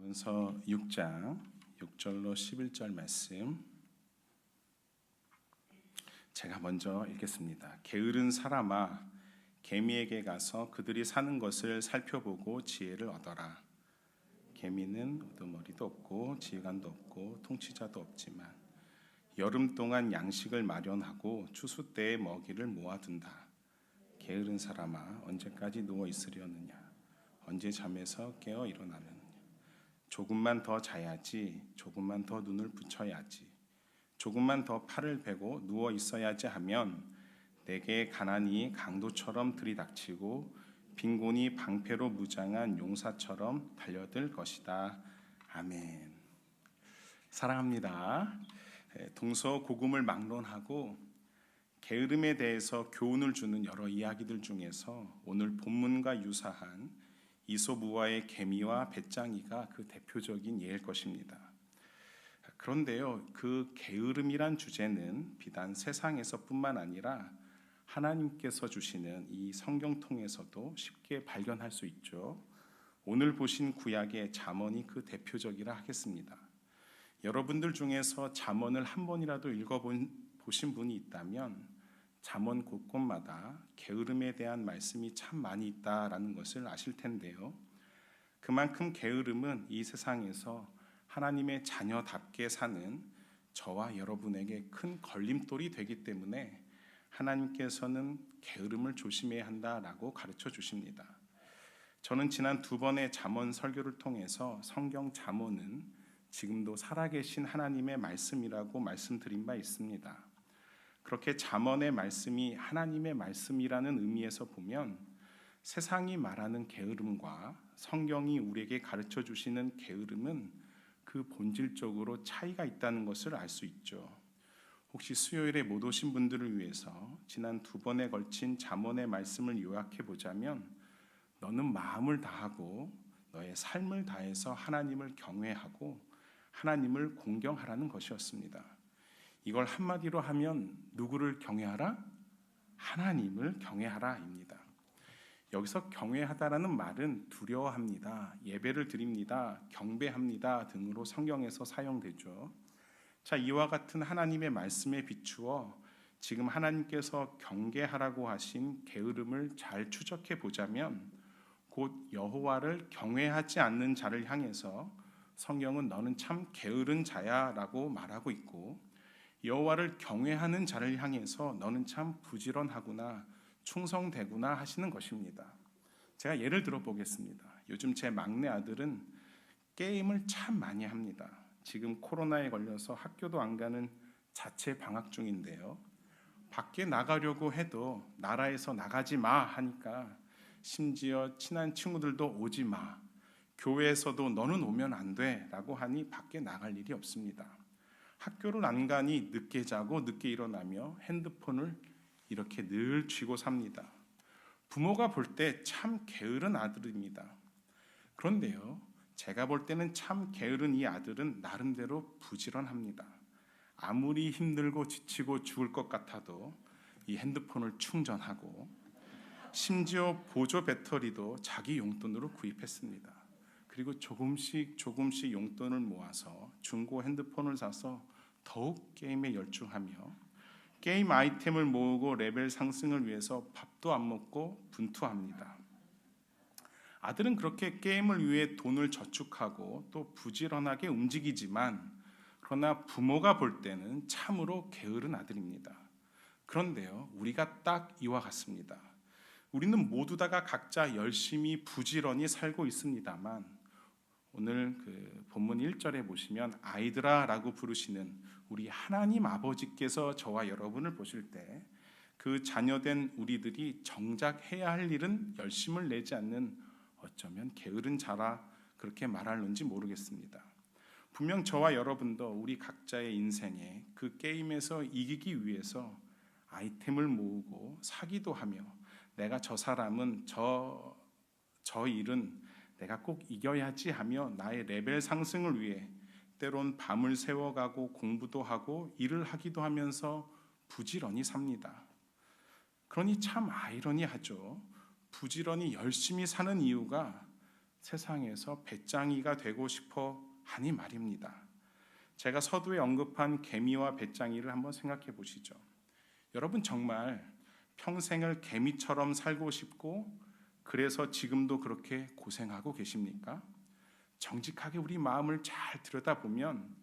잠언서 6장 6절로 11절 말씀 제가 먼저 읽겠습니다. 게으른 사람아, 개미에게 가서 그들이 사는 것을 살펴보고 지혜를 얻어라. 개미는 우두머리도 없고 지휘관도 없고 통치자도 없지만 여름 동안 양식을 마련하고 추수 때에 먹이를 모아둔다. 게으른 사람아, 언제까지 누워 있으려느냐? 언제 잠에서 깨어 일어나느냐? 조금만 더 자야지, 조금만 더 눈을 붙여야지, 조금만 더 팔을 베고 누워 있어야지 하면 내게 가난이 강도처럼 들이닥치고 빈곤이 방패로 무장한 용사처럼 달려들 것이다. 아멘. 사랑합니다. 동서고금을 막론하고 게으름에 대해서 교훈을 주는 여러 이야기들 중에서 오늘 본문과 유사한 이솝우화의 개미와 배짱이가 그 대표적인 예일 것입니다. 그런데요, 그 게으름이란 주제는 비단 세상에서뿐만 아니라 하나님께서 주시는 이 성경 통해서도 쉽게 발견할 수 있죠. 오늘 보신 구약의 잠언이 그 대표적이라 하겠습니다. 여러분들 중에서 잠언을 한 번이라도 읽어보신 분이 있다면 잠언 곳곳마다 게으름에 대한 말씀이 참 많이 있다라는 것을 아실 텐데요. 그만큼 게으름은 이 세상에서 하나님의 자녀답게 사는 저와 여러분에게 큰 걸림돌이 되기 때문에 하나님께서는 게으름을 조심해야 한다라고 가르쳐 주십니다. 저는 지난 2번의 잠언 설교를 통해서 성경 잠언은 지금도 살아계신 하나님의 말씀이라고 말씀드린 바 있습니다. 그렇게 잠언의 말씀이 하나님의 말씀이라는 의미에서 보면 세상이 말하는 게으름과 성경이 우리에게 가르쳐 주시는 게으름은 그 본질적으로 차이가 있다는 것을 알 수 있죠. 혹시 수요일에 못 오신 분들을 위해서 지난 2번에 걸친 잠언의 말씀을 요약해 보자면 너는 마음을 다하고 너의 삶을 다해서 하나님을 경외하고 하나님을 공경하라는 것이었습니다. 이걸 한마디로 하면 누구를 경외하라? 하나님을 경외하라입니다. 여기서 경외하다라는 말은 두려워합니다, 예배를 드립니다, 경배합니다 등으로 성경에서 사용되죠. 자, 이와 같은 하나님의 말씀에 비추어 지금 하나님께서 경계하라고 하신 게으름을 잘 추적해 보자면 곧 여호와를 경외하지 않는 자를 향해서 성경은 너는 참 게으른 자야 라고 말하고 있고, 여호와를 경외하는 자를 향해서 너는 참 부지런하구나, 충성되구나 하시는 것입니다. 제가 예를 들어 보겠습니다. 요즘 제 막내 아들은 게임을 참 많이 합니다. 지금 코로나에 걸려서 학교도 안 가는 자체 방학 중인데요. 밖에 나가려고 해도 나라에서 나가지 마 하니까 심지어 친한 친구들도 오지 마, 교회에서도 너는 오면 안 돼 라고 하니 밖에 나갈 일이 없습니다. 학교를 안 가니 늦게 자고 늦게 일어나며 핸드폰을 이렇게 늘 쥐고 삽니다. 부모가 볼 때 참 게으른 아들입니다. 그런데요, 제가 볼 때는 참 게으른 이 아들은 나름대로 부지런합니다. 아무리 힘들고 지치고 죽을 것 같아도 이 핸드폰을 충전하고 심지어 보조 배터리도 자기 용돈으로 구입했습니다. 그리고 조금씩 용돈을 모아서 중고 핸드폰을 사서 더욱 게임에 열중하며 게임 아이템을 모으고 레벨 상승을 위해서 밥도 안 먹고 분투합니다. 아들은 그렇게 게임을 위해 돈을 저축하고 또 부지런하게 움직이지만 그러나 부모가 볼 때는 참으로 게으른 아들입니다. 그런데요, 우리가 딱 이와 같습니다. 우리는 모두 다가 각자 열심히 부지런히 살고 있습니다만 오늘 그 본문 1절에 보시면 아이들아 라고 부르시는 우리 하나님 아버지께서 저와 여러분을 보실 때 그 자녀된 우리들이 정작 해야 할 일은 열심을 내지 않는 어쩌면 게으른 자라 그렇게 말할는지 모르겠습니다. 분명 저와 여러분도 우리 각자의 인생에 그 게임에서 이기기 위해서 아이템을 모으고 사기도 하며 내가 저 사람은 저 일은 내가 꼭 이겨야지 하며 나의 레벨 상승을 위해 때론 밤을 새워가고 공부도 하고 일을 하기도 하면서 부지런히 삽니다. 그러니 참 아이러니하죠. 부지런히 열심히 사는 이유가 세상에서 배짱이가 되고 싶어 하니 말입니다. 제가 서두에 언급한 개미와 배짱이를 한번 생각해 보시죠. 여러분 정말 평생을 개미처럼 살고 싶고 그래서 지금도 그렇게 고생하고 계십니까? 정직하게 우리 마음을 잘 들여다보면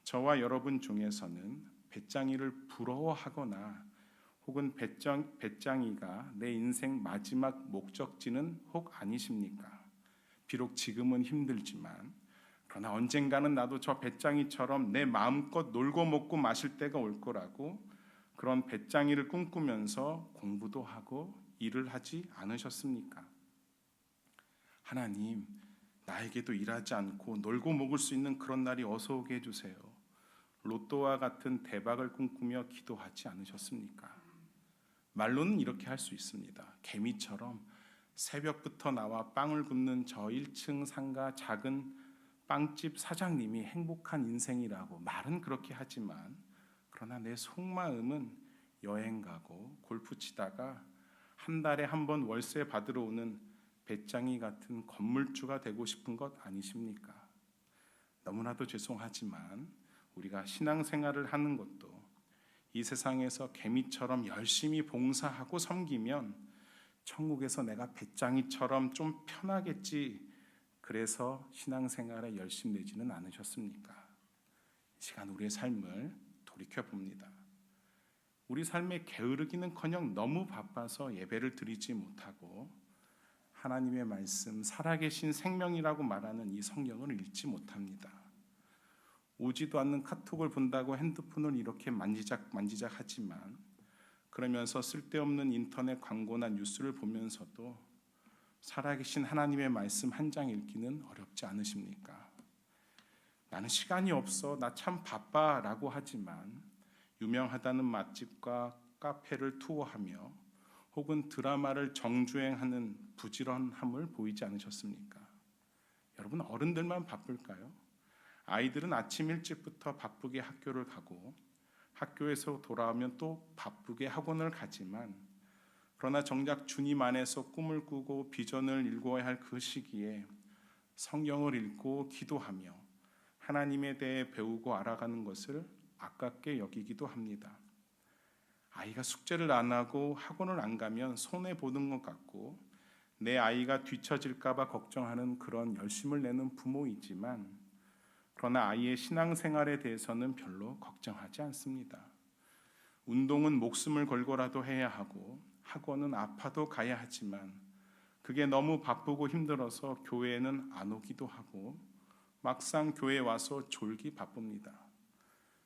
저와 여러분 중에서는 배짱이를 부러워하거나 혹은 배짱이가 내 인생 마지막 목적지는 혹 아니십니까? 비록 지금은 힘들지만 그러나 언젠가는 나도 저 배짱이처럼 내 마음껏 놀고 먹고 마실 때가 올 거라고 그런 배짱이를 꿈꾸면서 공부도 하고 일을 하지 않으셨습니까? 하나님, 나에게도 일하지 않고 놀고 먹을 수 있는 그런 날이 어서 오게 해주세요. 로또와 같은 대박을 꿈꾸며 기도하지 않으셨습니까? 말로는 이렇게 할 수 있습니다. 개미처럼 새벽부터 나와 빵을 굽는 저 1층 상가 작은 빵집 사장님이 행복한 인생이라고 말은 그렇게 하지만 그러나 내 속마음은 여행 가고 골프 치다가 한 달에 한 번 월세 받으러 오는 배짱이 같은 건물주가 되고 싶은 것 아니십니까? 너무나도 죄송하지만 우리가 신앙생활을 하는 것도 이 세상에서 개미처럼 열심히 봉사하고 섬기면 천국에서 내가 배짱이처럼 좀 편하겠지 그래서 신앙생활에 열심내지는 않으셨습니까? 이 시간 우리의 삶을 돌이켜봅니다. 우리 삶에 게으르기는커녕 너무 바빠서 예배를 드리지 못하고 하나님의 말씀, 살아계신 생명이라고 말하는 이 성경을 읽지 못합니다. 오지도 않는 카톡을 본다고 핸드폰을 이렇게 만지작 하지만 그러면서 쓸데없는 인터넷 광고나 뉴스를 보면서도 살아계신 하나님의 말씀 한 장 읽기는 어렵지 않으십니까? 나는 시간이 없어, 나 참 바빠 라고 하지만 유명하다는 맛집과 카페를 투어하며 혹은 드라마를 정주행하는 부지런함을 보이지 않으셨습니까? 여러분 어른들만 바쁠까요? 아이들은 아침 일찍부터 바쁘게 학교를 가고 학교에서 돌아오면 또 바쁘게 학원을 가지만 그러나 정작 주님 안에서 꿈을 꾸고 비전을 읽어야 할 그 시기에 성경을 읽고 기도하며 하나님에 대해 배우고 알아가는 것을 아깝게 여기기도 합니다. 아이가 숙제를 안 하고 학원을 안 가면 손해보는 것 같고 내 아이가 뒤처질까 봐 걱정하는 그런 열심을 내는 부모이지만 그러나 아이의 신앙생활에 대해서는 별로 걱정하지 않습니다. 운동은 목숨을 걸고라도 해야 하고 학원은 아파도 가야 하지만 그게 너무 바쁘고 힘들어서 교회에는 안 오기도 하고 막상 교회에 와서 졸기 바쁩니다.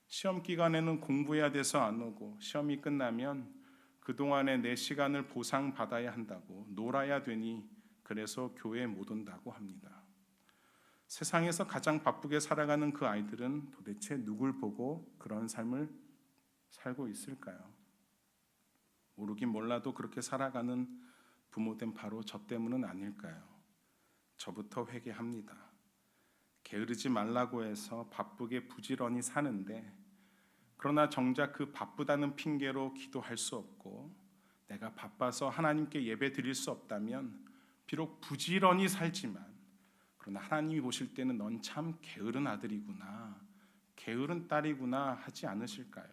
시험 기간에는 공부해야 돼서 안 오고 시험이 끝나면 그동안의 내 시간을 보상받아야 한다고 놀아야 되니 그래서 교회에 못 온다고 합니다. 세상에서 가장 바쁘게 살아가는 그 아이들은 도대체 누굴 보고 그런 삶을 살고 있을까요? 모르긴 몰라도 그렇게 살아가는 부모된 바로 저 때문은 아닐까요? 저부터 회개합니다. 게으르지 말라고 해서 바쁘게 부지런히 사는데 그러나 정작 그 바쁘다는 핑계로 기도할 수 없고 내가 바빠서 하나님께 예배 드릴 수 없다면 비록 부지런히 살지만 그러나 하나님이 보실 때는 넌 참 게으른 아들이구나, 게으른 딸이구나 하지 않으실까요?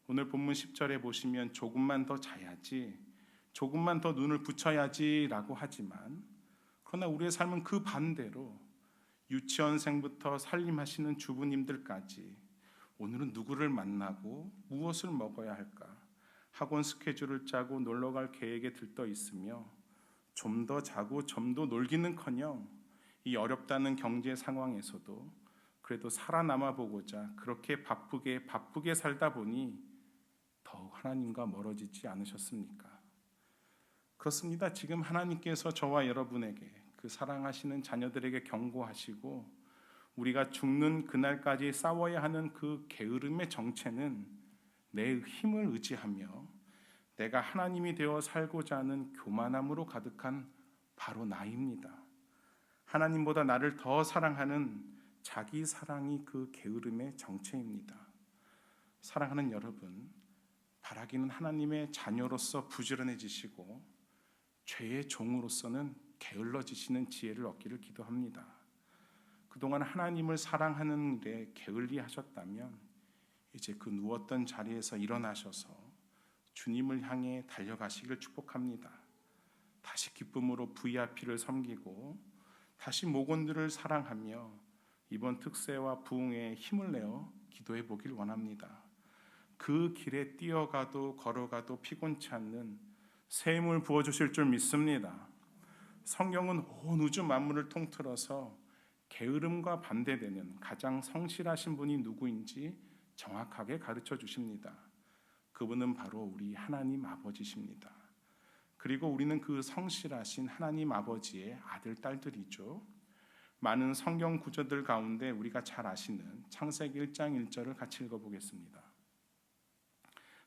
오늘 본문 10절에 보시면 조금만 더 자야지, 조금만 더 눈을 붙여야지 라고 하지만 그러나 우리의 삶은 그 반대로 유치원생부터 살림하시는 주부님들까지 오늘은 누구를 만나고 무엇을 먹어야 할까? 학원 스케줄을 짜고 놀러갈 계획에 들떠 있으며 좀 더 자고 좀 더 놀기는커녕 이 어렵다는 경제 상황에서도 그래도 살아남아 보고자 그렇게 바쁘게 살다 보니 더욱 하나님과 멀어지지 않으셨습니까? 그렇습니다. 지금 하나님께서 저와 여러분에게 그 사랑하시는 자녀들에게 경고하시고 우리가 죽는 그날까지 싸워야 하는 그 게으름의 정체는 내 힘을 의지하며 내가 하나님이 되어 살고자 하는 교만함으로 가득한 바로 나입니다. 하나님보다 나를 더 사랑하는 자기 사랑이 그 게으름의 정체입니다. 사랑하는 여러분, 바라기는 하나님의 자녀로서 부지런해지시고 죄의 종으로서는 게을러지시는 지혜를 얻기를 기도합니다. 그동안 하나님을 사랑하는 일에 게을리 하셨다면 이제 그 누웠던 자리에서 일어나셔서 주님을 향해 달려가시길 축복합니다. 다시 기쁨으로 VIP를 섬기고 다시 목원들을 사랑하며 이번 특세와 부흥에 힘을 내어 기도해 보길 원합니다. 그 길에 뛰어가도 걸어가도 피곤치 않는 새 힘을 부어주실 줄 믿습니다. 성경은 온 우주 만물을 통틀어서 게으름과 반대되는 가장 성실하신 분이 누구인지 정확하게 가르쳐 주십니다. 그분은 바로 우리 하나님 아버지십니다. 그리고 우리는 그 성실하신 하나님 아버지의 아들, 딸들이죠. 많은 성경 구절들 가운데 우리가 잘 아시는 창세기 1장 1절을 같이 읽어보겠습니다.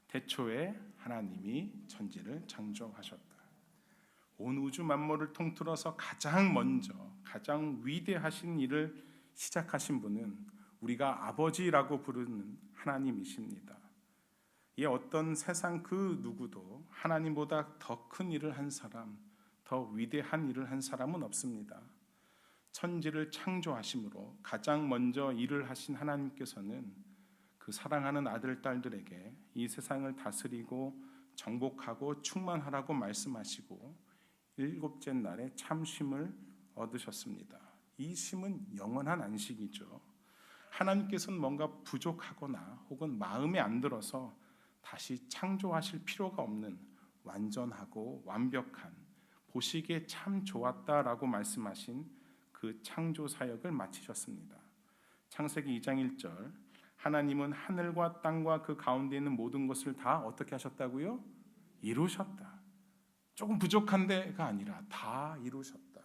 태초에 하나님이 천지를 창조하셨다. 온 우주 만물을 통틀어서 가장 먼저 가장 위대하신 일을 시작하신 분은 우리가 아버지라고 부르는 하나님이십니다. 이 어떤 세상 그 누구도 하나님보다 더 큰 일을 한 사람, 더 위대한 일을 한 사람은 없습니다. 천지를 창조하심으로 가장 먼저 일을 하신 하나님께서는 그 사랑하는 아들, 딸들에게 이 세상을 다스리고 정복하고 충만하라고 말씀하시고 일곱째 날에 참 쉼을 얻으셨습니다. 이 쉼은 영원한 안식이죠. 하나님께서는 뭔가 부족하거나 혹은 마음에 안 들어서 다시 창조하실 필요가 없는 완전하고 완벽한, 보시기에 참 좋았다라고 말씀하신 그 창조 사역을 마치셨습니다. 창세기 2장 1절, 하나님은 하늘과 땅과 그 가운데 있는 모든 것을 다 어떻게 하셨다고요? 이루셨다. 조금 부족한데가 아니라 다 이루셨다.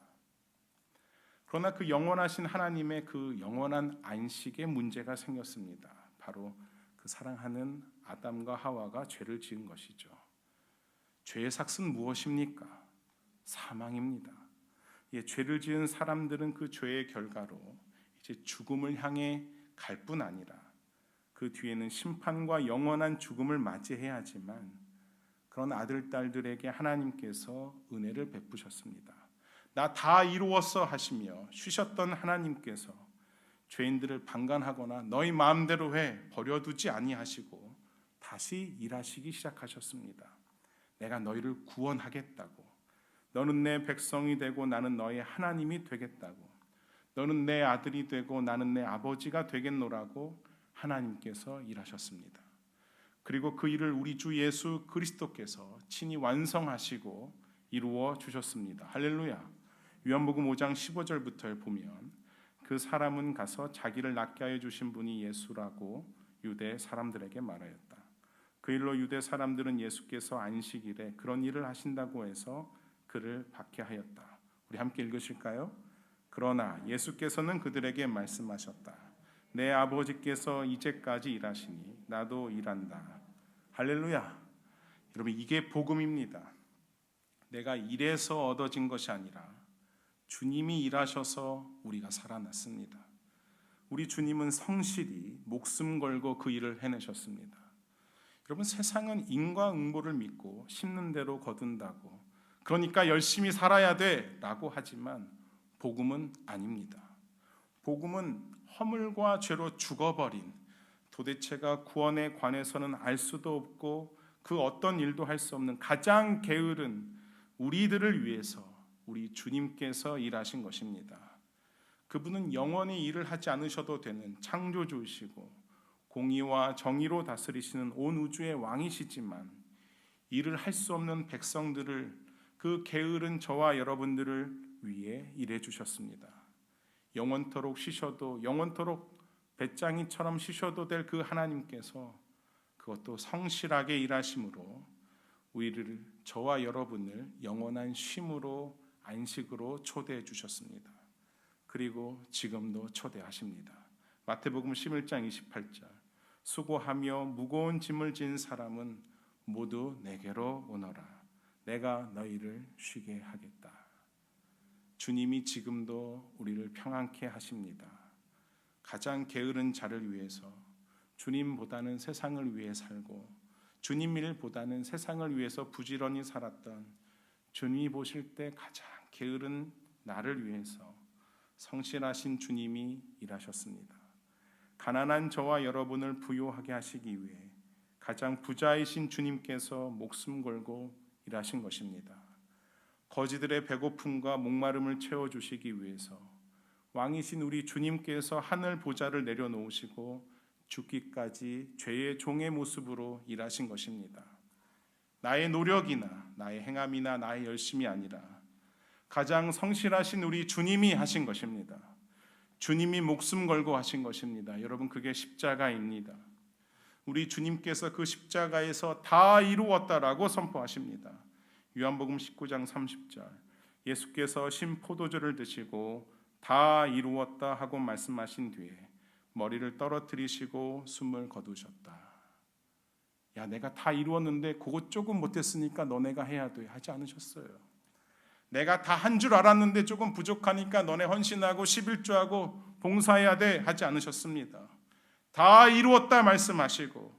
그러나 그 영원하신 하나님의 그 영원한 안식에 문제가 생겼습니다. 바로 그 사랑하는 아담과 하와가 죄를 지은 것이죠. 죄의 삭은 무엇입니까? 사망입니다. 죄를 지은 사람들은 그 죄의 결과로 이제 죽음을 향해 갈 뿐 아니라 그 뒤에는 심판과 영원한 죽음을 맞이해야 하지만 그런 아들, 딸들에게 하나님께서 은혜를 베푸셨습니다. 나 다 이루었어 하시며 쉬셨던 하나님께서 죄인들을 방관하거나 너희 마음대로 해 버려두지 아니하시고 다시 일하시기 시작하셨습니다. 내가 너희를 구원하겠다고, 너는 내 백성이 되고 나는 너의 하나님이 되겠다고, 너는 내 아들이 되고 나는 내 아버지가 되겠노라고 하나님께서 일하셨습니다. 그리고 그 일을 우리 주 예수 그리스도께서 친히 완성하시고 이루어 주셨습니다. 할렐루야. 요한복음 5장 15절부터 보면 그 사람은 가서 자기를 낫게 하여 주신 분이 예수라고 유대 사람들에게 말하였다. 그 일로 유대 사람들은 예수께서 안식일에 그런 일을 하신다고 해서 그를 박해하였다. 우리 함께 읽으실까요? 그러나 예수께서는 그들에게 말씀하셨다. 내 아버지께서 이제까지 일하시니 나도 일한다. 할렐루야. 여러분, 이게 복음입니다. 내가 일해서 얻어진 것이 아니라 주님이 일하셔서 우리가 살아났습니다. 우리 주님은 성실히 목숨 걸고 그 일을 해내셨습니다. 여러분, 세상은 인과응보를 믿고 심는 대로 거둔다고, 그러니까 열심히 살아야 돼 라고 하지만 복음은 아닙니다. 복음은 허물과 죄로 죽어버린, 도대체가 구원에 관해서는 알 수도 없고 그 어떤 일도 할 수 없는 가장 게으른 우리들을 위해서 우리 주님께서 일하신 것입니다. 그분은 영원히 일을 하지 않으셔도 되는 창조주이시고 공의와 정의로 다스리시는 온 우주의 왕이시지만 일을 할 수 없는 백성들을, 그 게으른 저와 여러분들을 위해 일해 주셨습니다. 영원토록 쉬셔도, 영원토록 배짱이처럼 쉬셔도 될 그 하나님께서 그것도 성실하게 일하심으로 우리를, 저와 여러분을 영원한 쉼으로, 안식으로 초대해 주셨습니다. 그리고 지금도 초대하십니다. 마태복음 11장 28절, 수고하며 무거운 짐을 진 사람은 모두 내게로 오너라. 내가 너희를 쉬게 하겠다. 주님이 지금도 우리를 평안케 하십니다. 가장 게으른 자를 위해서, 주님보다는 세상을 위해 살고 주님 일보다는 세상을 위해서 부지런히 살았던, 주님이 보실 때 가장 게으른 나를 위해서 성실하신 주님이 일하셨습니다. 가난한 저와 여러분을 부유하게 하시기 위해 가장 부자이신 주님께서 목숨 걸고 일하신 것입니다. 거지들의 배고픔과 목마름을 채워주시기 위해서 왕이신 우리 주님께서 하늘 보좌를 내려놓으시고 죽기까지 죄의 종의 모습으로 일하신 것입니다. 나의 노력이나 나의 행함이나 나의 열심이 아니라 가장 성실하신 우리 주님이 하신 것입니다. 주님이 목숨 걸고 하신 것입니다. 여러분, 그게 십자가입니다. 우리 주님께서 그 십자가에서 다 이루었다라고 선포하십니다. 요한복음 19장 30절, 예수께서 신 포도주를 드시고 다 이루었다 하고 말씀하신 뒤에 머리를 떨어뜨리시고 숨을 거두셨다. 야, 내가 다 이루었는데 그거 조금 못했으니까 너네가 해야 돼 하지 않으셨어요. 내가 다 한 줄 알았는데 조금 부족하니까 너네 헌신하고 11조하고 봉사해야 돼 하지 않으셨습니다. 다 이루었다 말씀하시고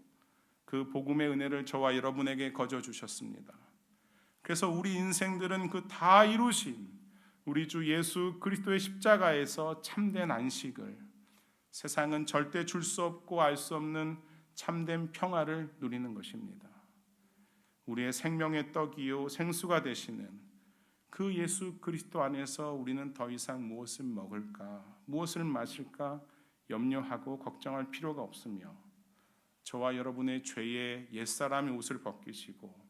그 복음의 은혜를 저와 여러분에게 거저 주셨습니다. 그래서 우리 인생들은 그 다 이루신 우리 주 예수 그리스도의 십자가에서 참된 안식을, 세상은 절대 줄 수 없고 알 수 없는 참된 평화를 누리는 것입니다. 우리의 생명의 떡이요 생수가 되시는 그 예수 그리스도 안에서 우리는 더 이상 무엇을 먹을까, 무엇을 마실까 염려하고 걱정할 필요가 없으며 저와 여러분의 죄의 옛사람의 옷을 벗기시고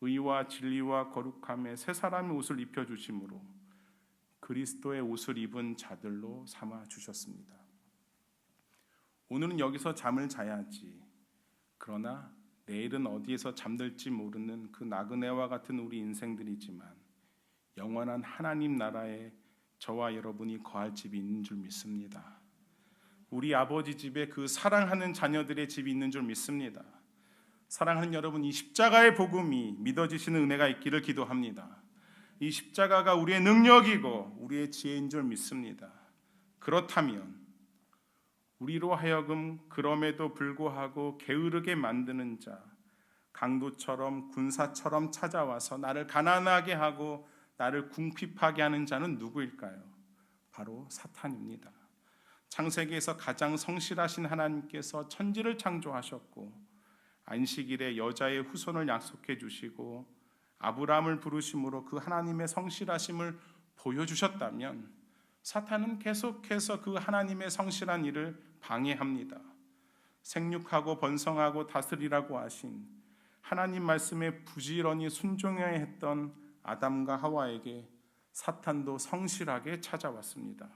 의와 진리와 거룩함의 새 사람의 옷을 입혀주심으로 그리스도의 옷을 입은 자들로 삼아 주셨습니다. 오늘은 여기서 잠을 자야지, 그러나 내일은 어디에서 잠들지 모르는 그 나그네와 같은 우리 인생들이지만 영원한 하나님 나라에 저와 여러분이 거할 집이 있는 줄 믿습니다. 우리 아버지 집에 그 사랑하는 자녀들의 집이 있는 줄 믿습니다. 사랑하는 여러분, 이 십자가의 복음이 믿어지시는 은혜가 있기를 기도합니다. 이 십자가가 우리의 능력이고 우리의 지혜인 줄 믿습니다. 그렇다면 우리로 하여금 그럼에도 불구하고 게으르게 만드는 자, 강도처럼 군사처럼 찾아와서 나를 가난하게 하고 나를 궁핍하게 하는 자는 누구일까요? 바로 사탄입니다. 창세기에서 가장 성실하신 하나님께서 천지를 창조하셨고 안식일에 여자의 후손을 약속해 주시고 아브라함을 부르심으로 그 하나님의 성실하심을 보여주셨다면 사탄은 계속해서 그 하나님의 성실한 일을 방해합니다. 생육하고 번성하고 다스리라고 하신 하나님 말씀에 부지런히 순종해야 했던 아담과 하와에게 사탄도 성실하게 찾아왔습니다.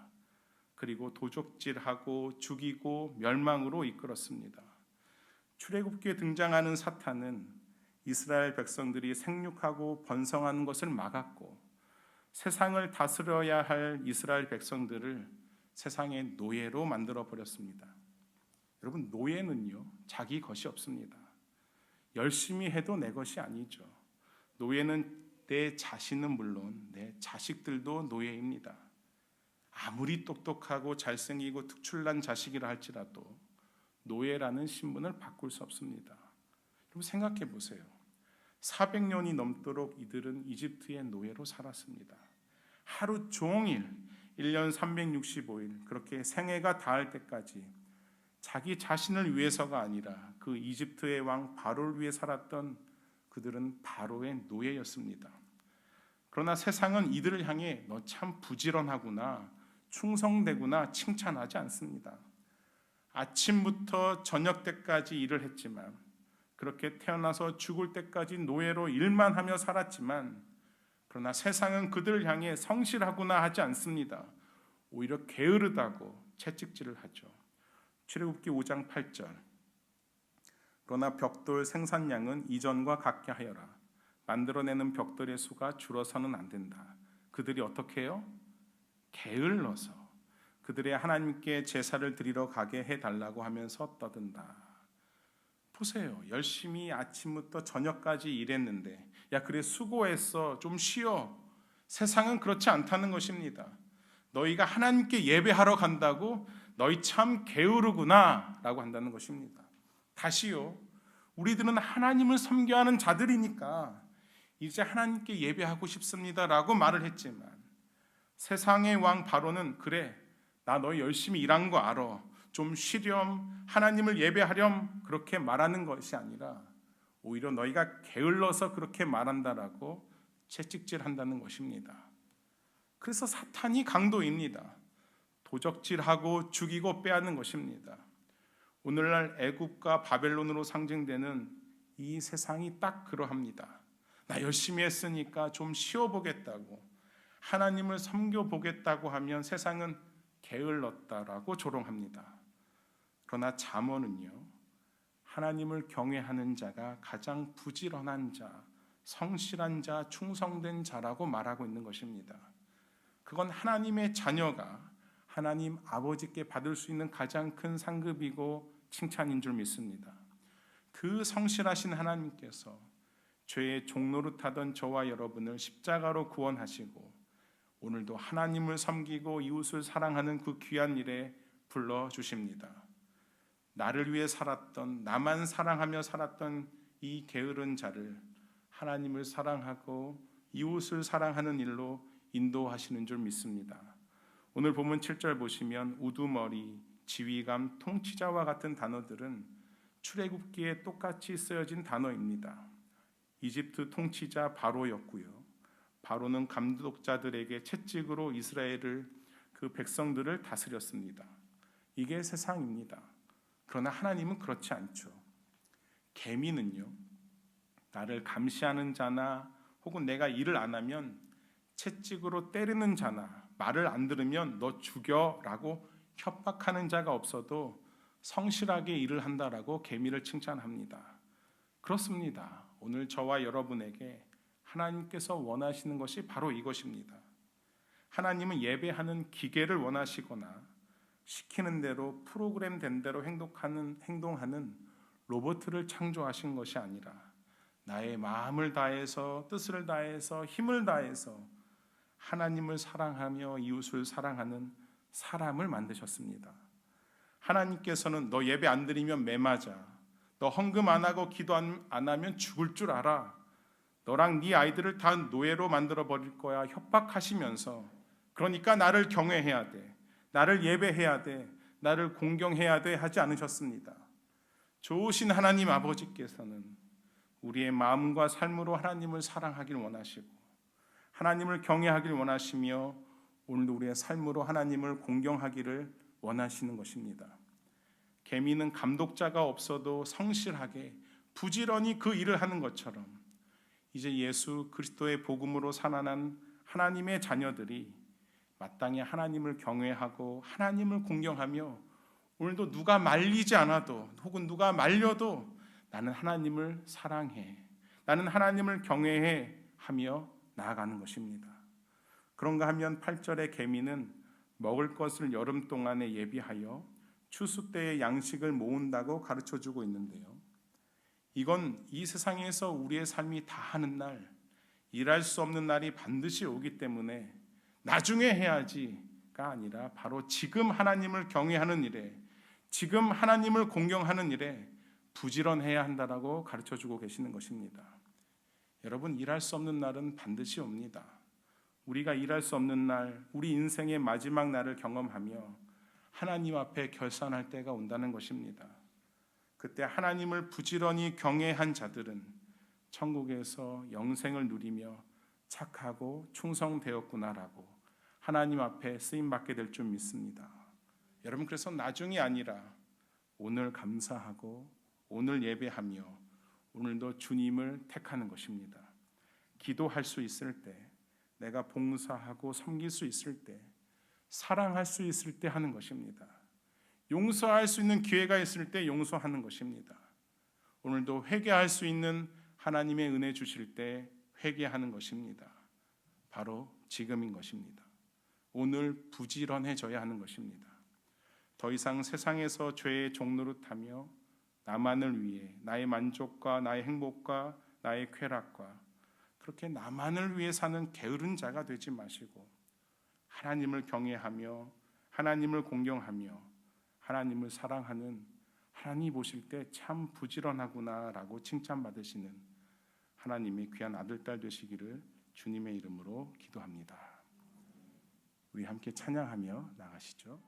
그리고 도적질하고 죽이고 멸망으로 이끌었습니다. 출애굽기에 등장하는 사탄은 이스라엘 백성들이 생육하고 번성하는 것을 막았고 세상을 다스려야 할 이스라엘 백성들을 세상의 노예로 만들어 버렸습니다. 여러분, 노예는요 자기 것이 없습니다. 열심히 해도 내 것이 아니죠. 노예는 내 자신은 물론 내 자식들도 노예입니다. 아무리 똑똑하고 잘생기고 특출난 자식이라 할지라도 노예라는 신분을 바꿀 수 없습니다. 여러분 생각해 보세요. 400년이 넘도록 이들은 이집트의 노예로 살았습니다. 하루 종일 1년 365일 그렇게 생애가 닿을 때까지 자기 자신을 위해서가 아니라 그 이집트의 왕 바로를 위해 살았던 그들은 바로의 노예였습니다. 그러나 세상은 이들을 향해 너 참 부지런하구나, 충성되구나 칭찬하지 않습니다. 아침부터 저녁 때까지 일을 했지만 그렇게 태어나서 죽을 때까지 노예로 일만 하며 살았지만 그러나 세상은 그들을 향해 성실하구나 하지 않습니다. 오히려 게으르다고 채찍질을 하죠. 출애굽기 5장 8절, 그러나 벽돌 생산량은 이전과 같게 하여라. 만들어내는 벽돌의 수가 줄어서는 안 된다. 그들이 어떻게 해요? 게을러서 그들의 하나님께 제사를 드리러 가게 해달라고 하면서 떠든다. 보세요. 열심히 아침부터 저녁까지 일했는데 야 그래 수고했어, 좀 쉬어. 세상은 그렇지 않다는 것입니다. 너희가 하나님께 예배하러 간다고? 너희 참 게으르구나 라고 한다는 것입니다. 다시요, 우리들은 하나님을 섬겨하는 자들이니까 이제 하나님께 예배하고 싶습니다라고 말을 했지만 세상의 왕 바로는 그래, 나 너 열심히 일한 거 알아, 좀 쉬렴, 하나님을 예배하렴 그렇게 말하는 것이 아니라 오히려 너희가 게을러서 그렇게 말한다라고 채찍질한다는 것입니다. 그래서 사탄이 강도입니다. 도적질하고 죽이고 빼앗는 것입니다. 오늘날 애굽과 바벨론으로 상징되는 이 세상이 딱 그러합니다. 나 열심히 했으니까 좀 쉬어보겠다고, 하나님을 섬겨보겠다고 하면 세상은 게을렀다라고 조롱합니다. 그러나 잠언은요, 하나님을 경외하는 자가 가장 부지런한 자, 성실한 자, 충성된 자라고 말하고 있는 것입니다. 그건 하나님의 자녀가 하나님 아버지께 받을 수 있는 가장 큰 상급이고 칭찬인 줄 믿습니다. 그 성실하신 하나님께서 죄의 종노릇하던 저와 여러분을 십자가로 구원하시고 오늘도 하나님을 섬기고 이웃을 사랑하는 그 귀한 일에 불러주십니다. 나를 위해 살았던, 나만 사랑하며 살았던 이 게으른 자를 하나님을 사랑하고 이웃을 사랑하는 일로 인도하시는 줄 믿습니다. 오늘 본문 7절 보시면 우두머리, 지휘관, 통치자와 같은 단어들은 출애굽기에 똑같이 쓰여진 단어입니다. 이집트 통치자 바로였고요. 바로는 감독자들에게 채찍으로 이스라엘을, 그 백성들을 다스렸습니다. 이게 세상입니다. 그러나 하나님은 그렇지 않죠. 계미는요, 나를 감시하는 자나 혹은 내가 일을 안 하면 채찍으로 때리는 자나 말을 안 들으면 너 죽여라고 협박하는 자가 없어도 성실하게 일을 한다라고 계미를 칭찬합니다. 그렇습니다. 오늘 저와 여러분에게 하나님께서 원하시는 것이 바로 이것입니다. 하나님은 예배하는 기계를 원하시거나 시키는 대로 프로그램된 대로 행동하는 로봇을 창조하신 것이 아니라 나의 마음을 다해서, 뜻을 다해서, 힘을 다해서 하나님을 사랑하며 이웃을 사랑하는 사람을 만드셨습니다. 하나님께서는 너 예배 안 드리면 매 맞아, 너 헌금 안 하고 기도 안 하면 죽을 줄 알아, 너랑 네 아이들을 다 노예로 만들어 버릴 거야 협박하시면서, 그러니까 나를 경외해야 돼, 나를 예배해야 돼, 나를 공경해야 돼 하지 않으셨습니다. 좋으신 하나님 아버지께서는 우리의 마음과 삶으로 하나님을 사랑하길 원하시고 하나님을 경외하길 원하시며 오늘도 우리의 삶으로 하나님을 공경하기를 원하시는 것입니다. 계미는 감독자가 없어도 성실하게 부지런히 그 일을 하는 것처럼 이제 예수 그리스도의 복음으로 살아난 하나님의 자녀들이 마땅히 하나님을 경외하고 하나님을 공경하며 오늘도 누가 말리지 않아도 혹은 누가 말려도 나는 하나님을 사랑해, 나는 하나님을 경외해 하며 나아가는 것입니다. 그런가 하면 8절의 계미는 먹을 것을 여름 동안에 예비하여 추수 때의 양식을 모은다고 가르쳐주고 있는데요, 이건 이 세상에서 우리의 삶이 다 하는 날, 일할 수 없는 날이 반드시 오기 때문에 나중에 해야지가 아니라 바로 지금 하나님을 경외하는 일에, 지금 하나님을 공경하는 일에 부지런해야 한다라고 가르쳐주고 계시는 것입니다. 여러분, 일할 수 없는 날은 반드시 옵니다. 우리가 일할 수 없는 날, 우리 인생의 마지막 날을 경험하며 하나님 앞에 결산할 때가 온다는 것입니다. 그때 하나님을 부지런히 경외한 자들은 천국에서 영생을 누리며 착하고 충성되었구나라고 하나님 앞에 쓰임받게 될 줄 믿습니다. 여러분, 그래서 나중이 아니라 오늘 감사하고 오늘 예배하며 오늘도 주님을 택하는 것입니다. 기도할 수 있을 때, 내가 봉사하고 섬길 수 있을 때, 사랑할 수 있을 때 하는 것입니다. 용서할 수 있는 기회가 있을 때 용서하는 것입니다. 오늘도 회개할 수 있는 하나님의 은혜 주실 때 회개하는 것입니다. 바로 지금인 것입니다. 오늘 부지런해져야 하는 것입니다. 더 이상 세상에서 죄의 종노릇하며 나만을 위해, 나의 만족과 나의 행복과 나의 쾌락과 그렇게 나만을 위해 사는 게으른 자가 되지 마시고 하나님을 경외하며 하나님을 공경하며 하나님을 사랑하는, 하나님 보실 때 참 부지런하구나라고 칭찬받으시는 하나님의 귀한 아들, 딸 되시기를 주님의 이름으로 기도합니다. 우리 함께 찬양하며 나가시죠.